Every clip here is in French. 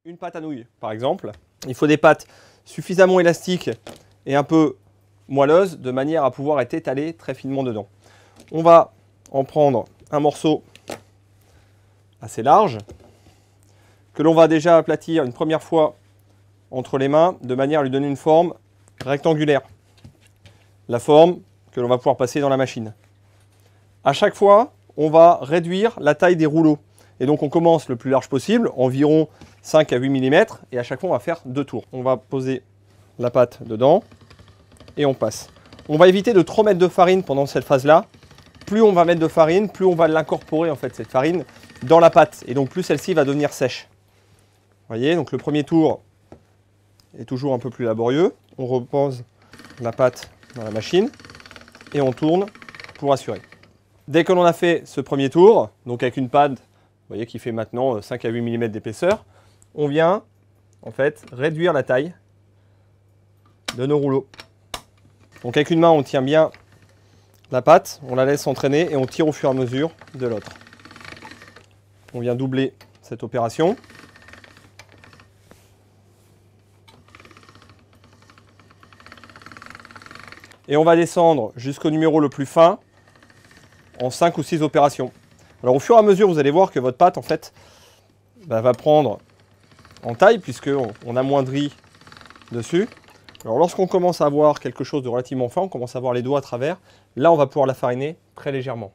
une pâte à nouilles, par exemple. Il faut des pâtes suffisamment élastiques et un peu moelleuses, de manière à pouvoir être étalées très finement dedans. On va en prendre un morceau assez large, que l'on va déjà aplatir une première fois entre les mains, de manière à lui donner une forme rectangulaire. La forme que l'on va pouvoir passer dans la machine. À chaque fois, on va réduire la taille des rouleaux. Et donc on commence le plus large possible, environ 5 à 8 mm, et à chaque fois on va faire 2 tours. On va poser la pâte dedans, et on passe. On va éviter de trop mettre de farine pendant cette phase-là. Plus on va mettre de farine, plus on va l'incorporer en fait, cette farine, dans la pâte. Et donc plus celle-ci va devenir sèche. Vous voyez, donc le premier tour est toujours un peu plus laborieux. On repose la pâte dans la machine, et on tourne pour assurer. Dès que l'on a fait ce premier tour, donc avec une pâte, vous voyez, qui fait maintenant 5 à 8 mm d'épaisseur, on vient en fait réduire la taille de nos rouleaux. Donc avec une main, on tient bien la pâte, on la laisse s'entraîner et on tire au fur et à mesure de l'autre. On vient doubler cette opération. Et on va descendre jusqu'au numéro le plus fin en 5 ou 6 opérations. Alors au fur et à mesure, vous allez voir que votre pâte en fait va prendre en taille puisqu'on amoindrit dessus. Alors lorsqu'on commence à avoir quelque chose de relativement fin, on commence à avoir les doigts à travers, là on va pouvoir la fariner très légèrement.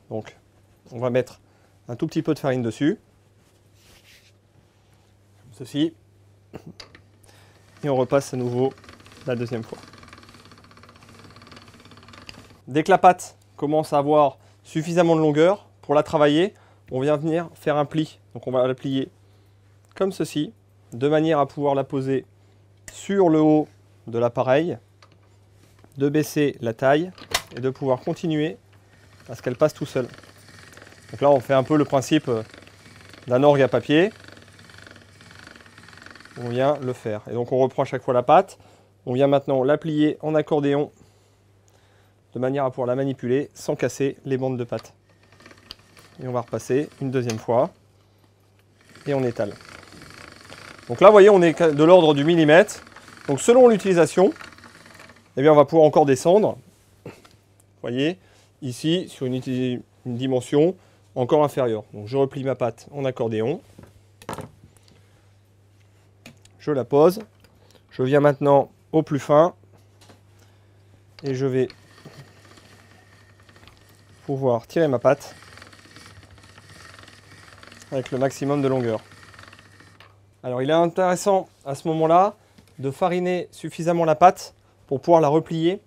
Donc on va mettre un tout petit peu de farine dessus, comme ceci, et on repasse à nouveau la deuxième fois. Dès que la pâte commence à avoir suffisamment de longueur pour la travailler, on vient venir faire un pli. Donc on va la plier comme ceci, de manière à pouvoir la poser sur le haut de l'appareil, de baisser la taille et de pouvoir continuer à ce qu'elle passe tout seul. Donc là on fait un peu le principe d'un orgue à papier. On vient le faire. Et donc on reprend à chaque fois la pâte. On vient maintenant la plier en accordéon de manière à pouvoir la manipuler sans casser les bandes de pâte. Et on va repasser une deuxième fois et on étale. Donc là, vous voyez, on est de l'ordre du millimètre. Donc selon l'utilisation, eh bien, on va pouvoir encore descendre. Vous voyez, ici, sur une dimension encore inférieure. Donc je replie ma pâte en accordéon. Je la pose. Je viens maintenant au plus fin. Et je vais pouvoir tirer ma pâte avec le maximum de longueur. Alors il est intéressant à ce moment-là de fariner suffisamment la pâte pour pouvoir la replier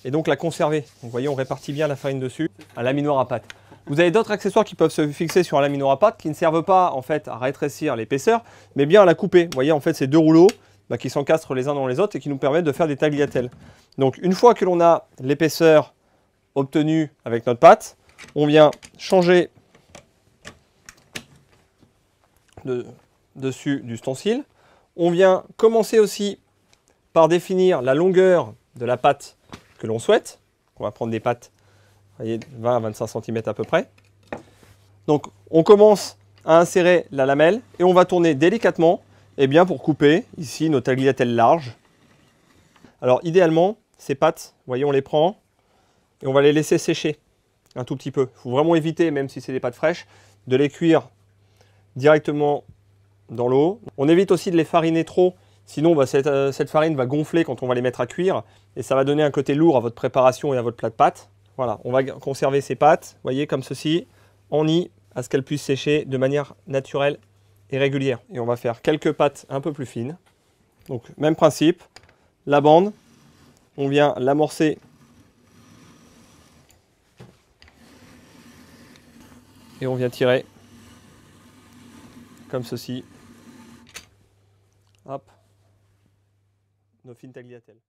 et donc la conserver. Donc vous voyez, on répartit bien la farine dessus. Un laminoir à pâte. Vous avez d'autres accessoires qui peuvent se fixer sur un laminoir à pâte qui ne servent pas en fait à rétrécir l'épaisseur, mais bien à la couper. Vous voyez, en fait, ces deux rouleaux qui s'encastrent les uns dans les autres et qui nous permettent de faire des tagliatelles. Donc une fois que l'on a l'épaisseur obtenue avec notre pâte, on vient changer dessus d'ustensile. On vient commencer aussi par définir la longueur de la pâte que l'on souhaite. On va prendre des pâtes, vous voyez, 20 à 25 cm à peu près. Donc on commence à insérer la lamelle et on va tourner délicatement bien, pour couper ici nos tagliatelles larges. Alors idéalement, ces pâtes, vous voyez, on les prend et on va les laisser sécher un tout petit peu. Il faut vraiment éviter, même si c'est des pâtes fraîches, de les cuire directement dans l'eau. On évite aussi de les fariner trop, sinon cette farine va gonfler quand on va les mettre à cuire et ça va donner un côté lourd à votre préparation et à votre plat de pâtes. Voilà, on va conserver ces pâtes, vous voyez, comme ceci, en nid, à ce qu'elles puissent sécher de manière naturelle et régulière. Et on va faire quelques pâtes un peu plus fines. Donc même principe, la bande, on vient l'amorcer et on vient tirer comme ceci. Hop, nos fines tagliatelles.